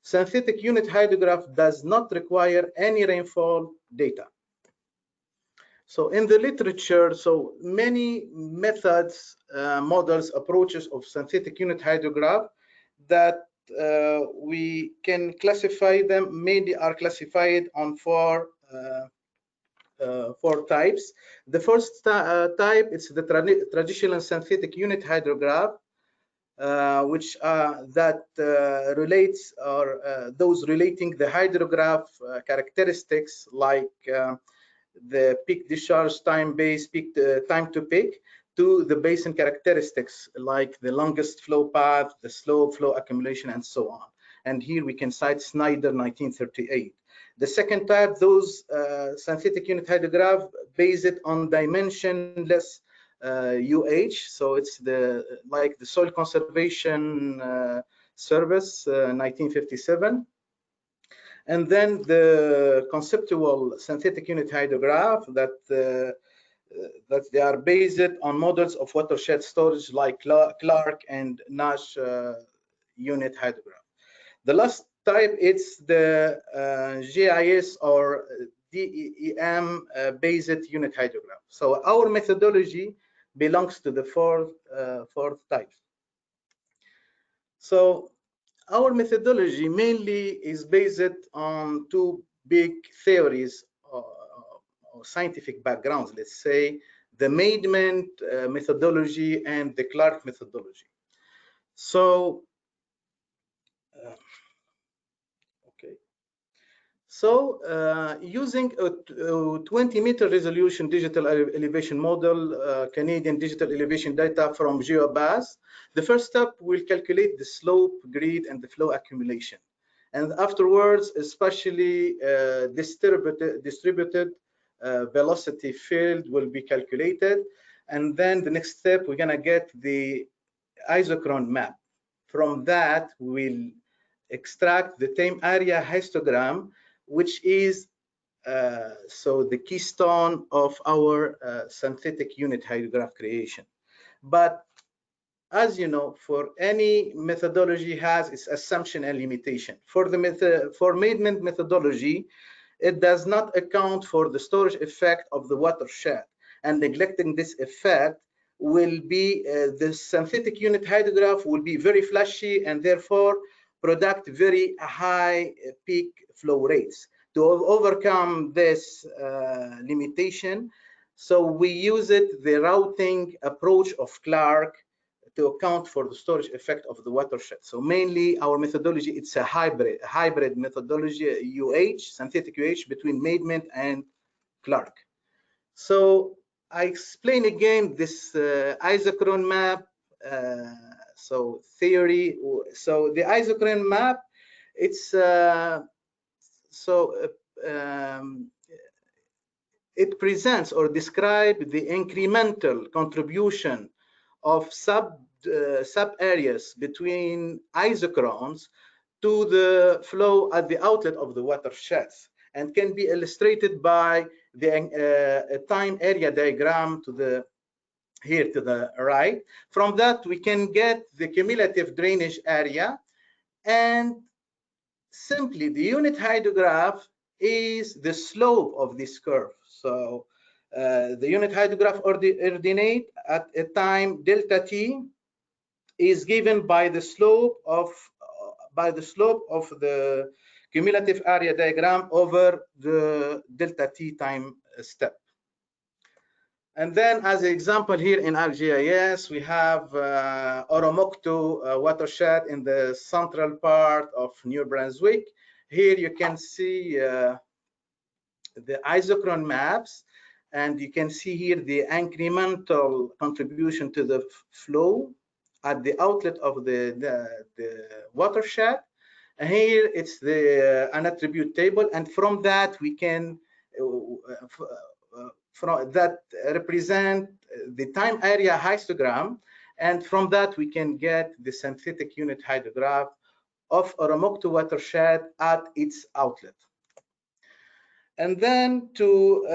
Synthetic unit hydrograph does not require any rainfall data. So in the literature, so many methods, models, approaches of synthetic unit hydrograph that we can classify them, mainly are classified on four types. The first type is the traditional synthetic unit hydrograph, which relates or those relating the hydrograph characteristics like the peak discharge time base, time to peak, to the basin characteristics like the longest flow path, the slope, flow accumulation, and so on. And here we can cite Snyder 1938. The second type, those synthetic unit hydrograph based on dimensionless UH, so it's like the soil conservation service, 1957. And then the conceptual synthetic unit hydrograph that they are based on models of watershed storage like Clark and Nash unit hydrograph. The last type, it's the GIS or DEM based unit hydrograph. So our methodology belongs to the fourth type. So our methodology mainly is based on two big theories or scientific backgrounds, let's say, the Maidment methodology and the Clark methodology. So, using a 20-meter resolution digital elevation model, Canadian digital elevation data from GeoBase, the first step will calculate the slope, grid, and the flow accumulation. And afterwards, especially distributed velocity field will be calculated. And then the next step, we're gonna get the isochron map. From that, we'll extract the time area histogram, which is so the keystone of our synthetic unit hydrograph creation. But as you know, for any methodology has its assumption and limitation. For Maidment methodology, it does not account for the storage effect of the watershed, and neglecting this effect will be the synthetic unit hydrograph will be very flashy and therefore product very high peak flow rates. To overcome this limitation, so we use the routing approach of Clark to account for the storage effect of the watershed. So mainly our methodology, it's a hybrid methodology, synthetic UH between Maidment and Clark. So I explain again this isochron map. So theory. So the isochron map, it's it presents or describes the incremental contribution of sub areas between isochrons to the flow at the outlet of the watersheds, and can be illustrated by the time area diagram to the here to the right. From that, we can get the cumulative drainage area, and simply the unit hydrograph is the slope of this curve. So the unit hydrograph ordinate at a time delta t is given by the slope of the cumulative area diagram over the delta t time step. And then, as an example, here in ArcGIS, we have Oromocto watershed in the central part of New Brunswick. Here you can see the isochron maps, and you can see here the incremental contribution to the flow at the outlet of the watershed. And here it's the an attribute table, and from that we can that represent the time area histogram, and from that we can get the synthetic unit hydrograph of Oromocto watershed at its outlet. And then to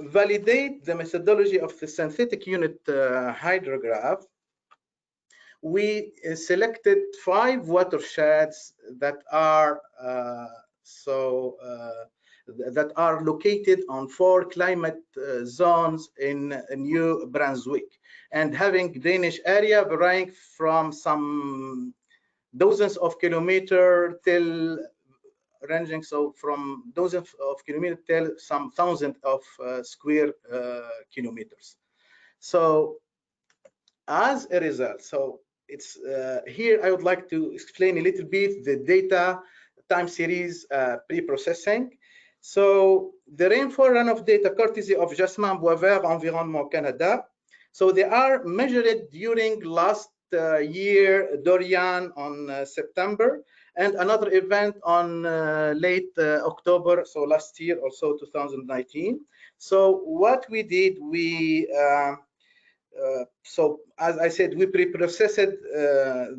validate the methodology of the synthetic unit hydrograph, we selected 5 watersheds that are that are located on 4 climate zones in New Brunswick, and having drainage area varying from some dozens of kilometers till ranging from dozens of kilometers till some thousands of square kilometers. So as a result, so it's here I would like to explain a little bit the data time series pre-processing. So the rainfall runoff data courtesy of Jasmin Boisvert Environnement Canada. So they are measured during last year Dorian on September, and another event on late October, so last year also 2019. So what we did, we So as I said, we pre-processed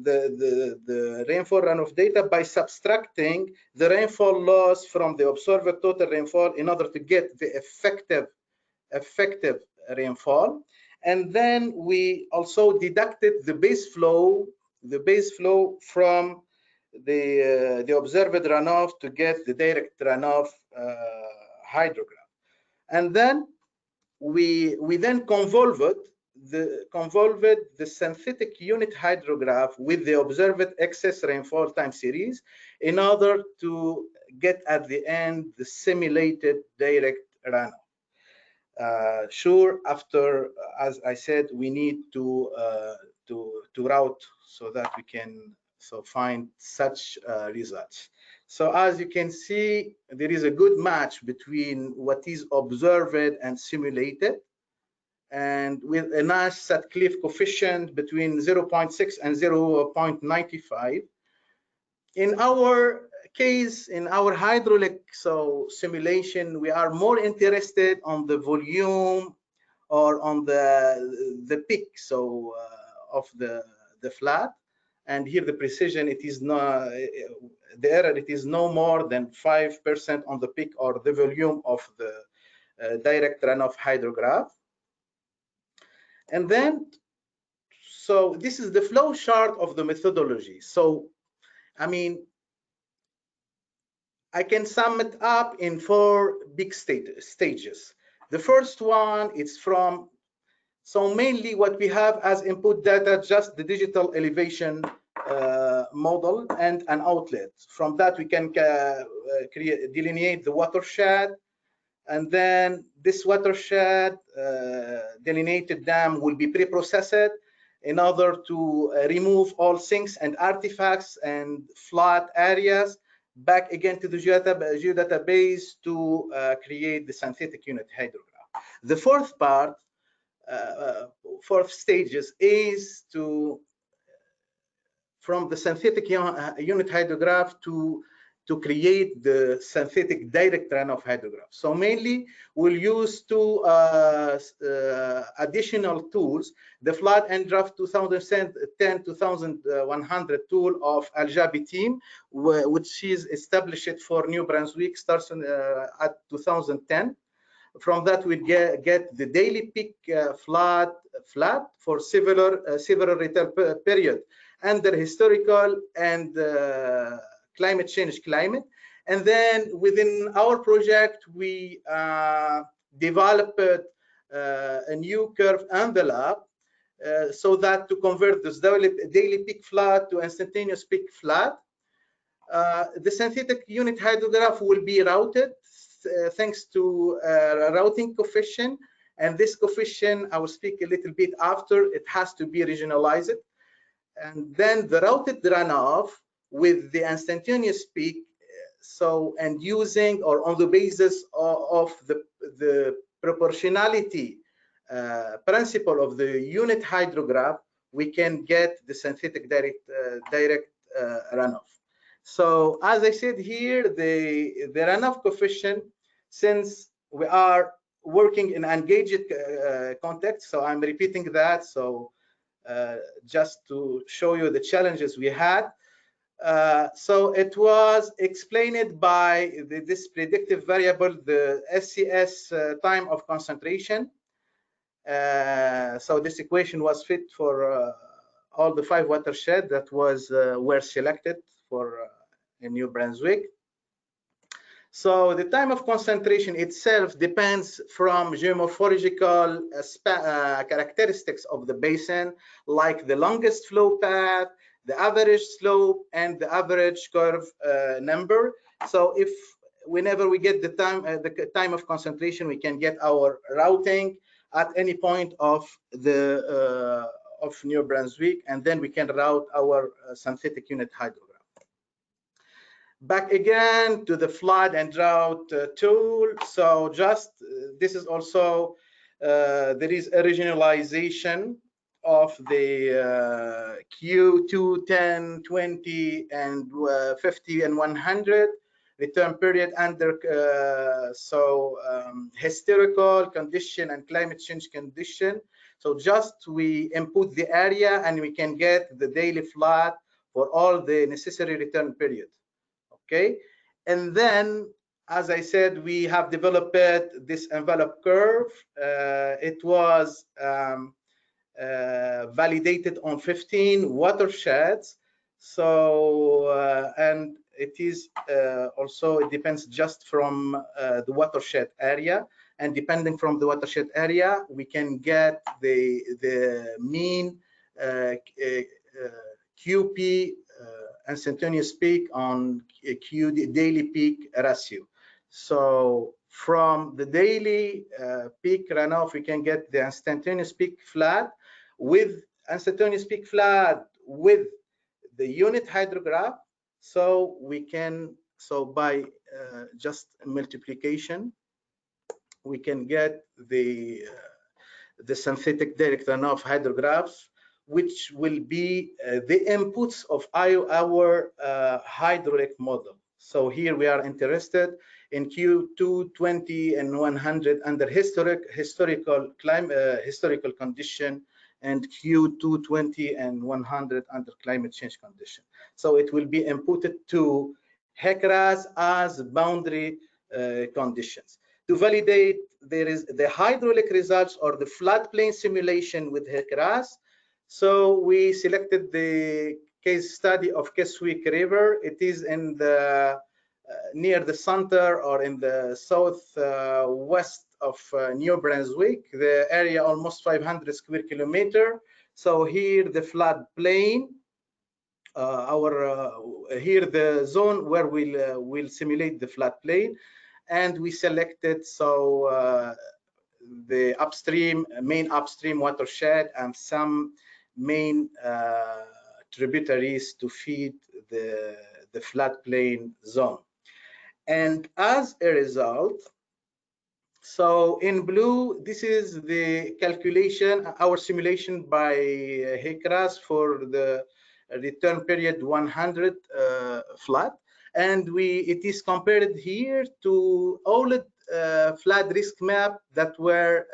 the rainfall runoff data by subtracting the rainfall loss from the observed total rainfall in order to get the effective rainfall. And then we also deducted the base flow from the observed runoff to get the direct runoff hydrograph. And then we then convolved the synthetic unit hydrograph with the observed excess rainfall time series in order to get at the end the simulated direct runoff. Sure, after, as I said, we need to route so that we can find such results. So as you can see, there is a good match between what is observed and simulated, and with a nice Sutcliffe coefficient between 0.6 and 0.95. In our case, in our hydraulic simulation, we are more interested on the volume or on the peak of the flat. And here the precision, it is not the error, it is no more than 5% on the peak or the volume of the direct runoff hydrograph. And then, so this is the flow chart of the methodology. So, I mean, I can sum it up in 4 big stages. The first one is from, so mainly what we have as input data, just the digital elevation model and an outlet. From that, we can delineate the watershed. And then this watershed delineated dam will be pre-processed in order to remove all sinks and artifacts and flat areas back again to the geodatabase to create the synthetic unit hydrograph. The fourth part, fourth stages is to, from the synthetic unit hydrograph to create the synthetic direct runoff hydrograph. So mainly we'll use 2 additional tools, the flood and draft 2010-2100 tool of Al Jabi team, which is established for New Brunswick, starts at 2010. From that, we get the daily peak flood for several retail period under historical and climate change climate. And then within our project, we developed a new curve envelope so that to convert this daily peak flood to instantaneous peak flood. The synthetic unit hydrograph will be routed thanks to a routing coefficient, and this coefficient I will speak a little bit after. It has to be regionalized, and then the routed runoff with the instantaneous peak, and using or on the basis of the proportionality principle of the unit hydrograph, we can get the synthetic direct runoff. So as I said here, the runoff coefficient, since we are working in engaged context, so I'm repeating that, so just to show you the challenges we had. So it was explained by this predictive variable, the SCS time of concentration. So this equation was fit for all the 5 watersheds that were selected for in New Brunswick. So the time of concentration itself depends from geomorphological characteristics of the basin, like the longest flow path, the average slope, and the average curve number. So if whenever we get the time of concentration, we can get our routing at any point of the of New Brunswick, and then we can route our synthetic unit hydrograph. Back again to the flood and drought tool. So just this is also there is a regionalization of the Q2, 10, 20, and 50 and 100 return period under historical condition and climate change condition. So just we input the area and we can get the daily flat for all the necessary return period. Okay, and then as I said, we have developed this envelope curve. It was validated on 15 watersheds. So and it is also, it depends just from the watershed area, and depending from the watershed area, we can get the mean QP instantaneous peak on Q daily peak ratio. So from the daily peak runoff, we can get the instantaneous peak flat with instantaneous peak flat with the unit hydrograph. So we can, so by just multiplication, we can get the synthetic direct runoff hydrographs, which will be the inputs of our hydraulic model. So here we are interested in Q2, 20, and 100 under historical condition, and Q2, 20, and 100 under climate change condition. So it will be inputted to HECRAS as boundary conditions. To validate, there is the hydraulic results or the floodplain simulation with HECRAS. So we selected the case study of Keswick River. It is in the near the center or in the southwest of New Brunswick, the area almost 500 square kilometer. So here the floodplain, here the zone where we'll simulate the floodplain, and we selected the main upstream watershed and some main tributaries to feed the floodplain zone. And as a result, so in blue, this is the calculation, our simulation by HECRAS for the return period 100 flood, and it is compared here to all flood risk that were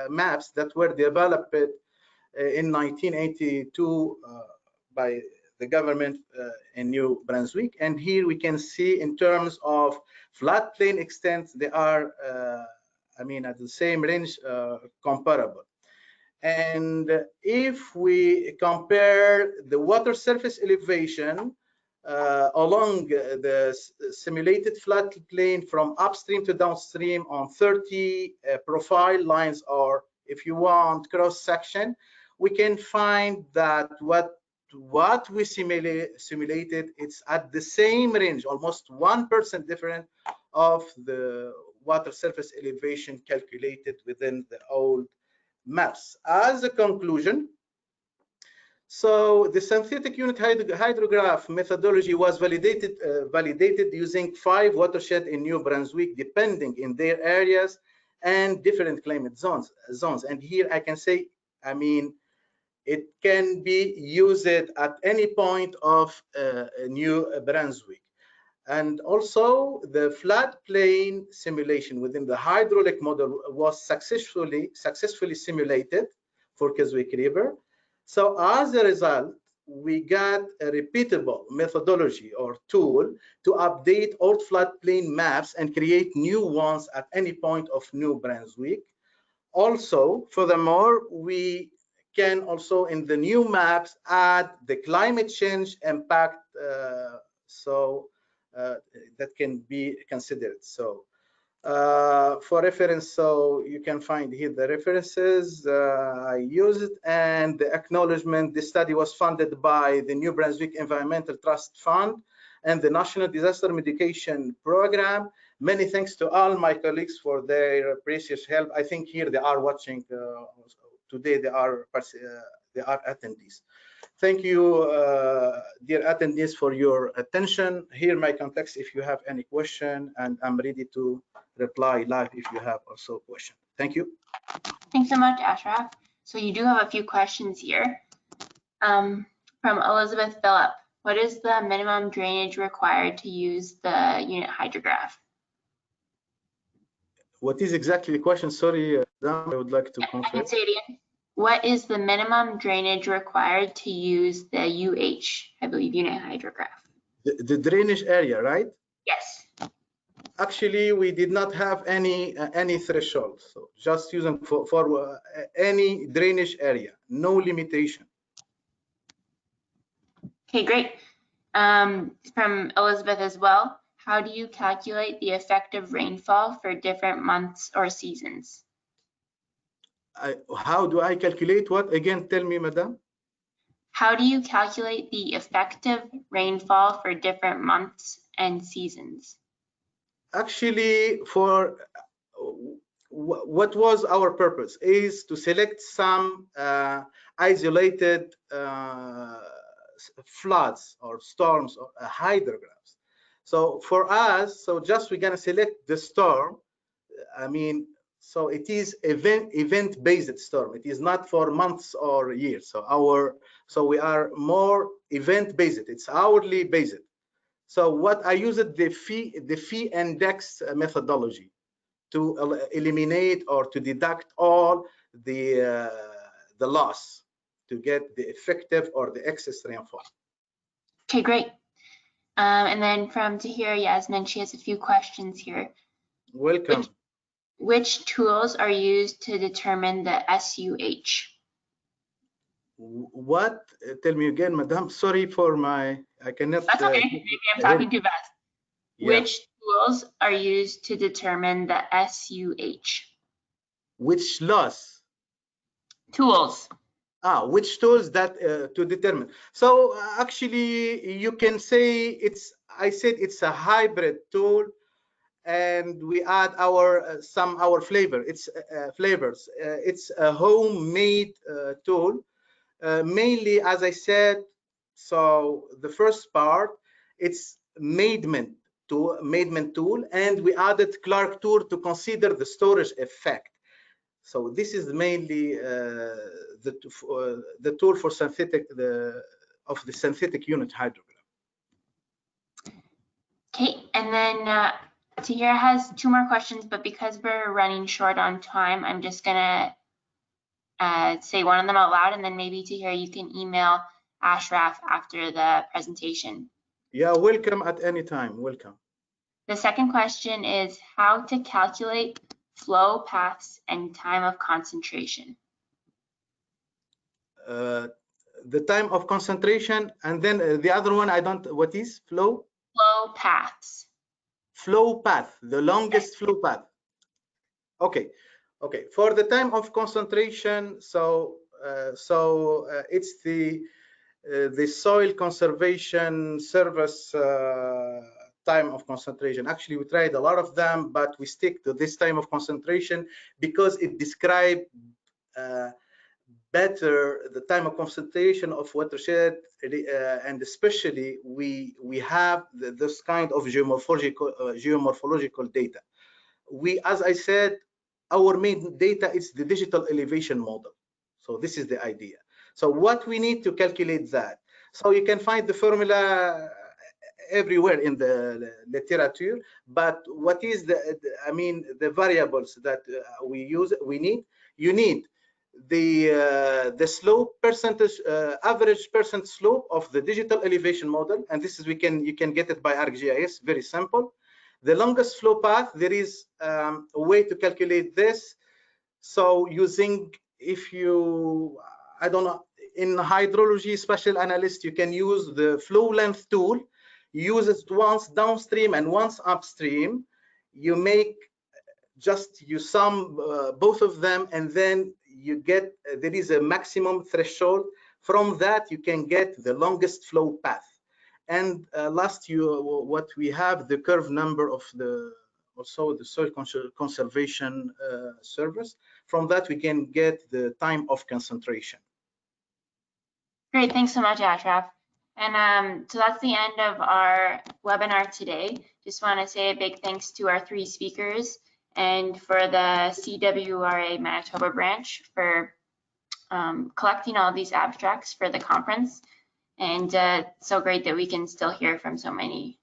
maps that were developed in 1982 by the government in New Brunswick. And here we can see in terms of floodplain extent, they are, I mean, at the same range, comparable. And if we compare the water surface elevation along the simulated floodplain from upstream to downstream on 30 profile lines, or if you want cross section, we can find that what we simulated, it's at the same range, almost 1% different of the water surface elevation calculated within the old maps. As a conclusion, so the synthetic unit hydrograph methodology was validated using 5 watersheds in New Brunswick, depending in their areas and different climate zones. And here I can say, I mean, it can be used at any point of New Brunswick. And also the floodplain simulation within the hydraulic model was successfully simulated for Keswick River. So as a result, we got a repeatable methodology or tool to update old floodplain maps and create new ones at any point of New Brunswick. Also, furthermore, we can also in the new maps add the climate change impact, that can be considered. So for reference, so you can find here the references I used and the acknowledgement. The study was funded by the New Brunswick Environmental Trust Fund and the National Disaster Mitigation Program. Many thanks to all my colleagues for their precious help. I think here they are watching today. They are attendees. Thank you, dear attendees, for your attention. Here my contacts if you have any question, and I'm ready to reply live if you have also a question. Thank you. Thanks so much, Ashraf. So you do have a few questions here. From Elizabeth Phillip, what is the minimum drainage required to use the unit hydrograph? What is exactly the question? Sorry, I would like to confirm. I can say it again. what is the minimum drainage required to use the UH, I believe, unit hydrograph? The drainage area, right? Yes. Actually, we did not have any threshold, so just using for any drainage area, no limitation. Okay, great. From Elizabeth as well, how do you calculate the effective rainfall for different months or seasons? How do I calculate what? Again, tell me, madam. How do you calculate the effective rainfall for different months and seasons? Actually, for what was our purpose is to select some isolated floods or storms or hydrographs. So for us, so just we're gonna select the storm. I mean, so it is event based storm. It is not for months or years. So we are more event based. It's hourly based. So what I used the fee index methodology to eliminate or to deduct all the loss to get the effective or the excess rainfall. Okay, great. And then from Tahir Yasmin, she has a few questions here. Welcome. Which tools are used to determine the SUH? What? Tell me again, madam. Sorry for I cannot. That's okay. Maybe I'm talking too fast. Yeah. Which tools are used to determine the SUH? Which loss? Tools. Which tools that to determine? So actually, you can say I said it's a hybrid tool, and we add our flavor. It's flavors. It's a homemade tool. Mainly, as I said, so the first part, it's Maidment tool, and we added Clark tool to consider the storage effect. So this is mainly the tool for of the synthetic unit hydrogram. Okay, and then Tahir has two more questions, but because we're running short on time, I'm just gonna say one of them out loud, and then maybe Tahir, you can email Ashraf after the presentation. Yeah, welcome at any time, welcome. The second question is how to calculate flow paths and time of concentration. The time of concentration, and then the other one, what is flow? Flow paths. Flow path, the longest flow path. Okay, for the time of concentration, so it's the soil conservation service time of concentration. Actually, we tried a lot of them, but we stick to this time of concentration because it describes better the time of concentration of watershed, and especially we have this kind of geomorphological data. As I said, our main data is the digital elevation model. So this is the idea. So what we need to calculate that. So you can find the formula everywhere in the literature, but what is the variables that you need the slope percentage, average percent slope of the digital elevation model, and this is you can get it by ArcGIS, very simple. The longest flow path, there is a way to calculate this. So using, I don't know, in hydrology special analyst, you can use the flow length tool. You use it once downstream and once upstream. You sum both of them, and then you get there is a maximum threshold. From that, you can get the longest flow path. And what we have the curve number of also the soil conservation service. From that, we can get the time of concentration. Great, thanks so much, Ashraf. And so that's the end of our webinar today. Just want to say a big thanks to our three speakers and for the CWRA Manitoba branch for collecting all these abstracts for the conference. And so great that we can still hear from so many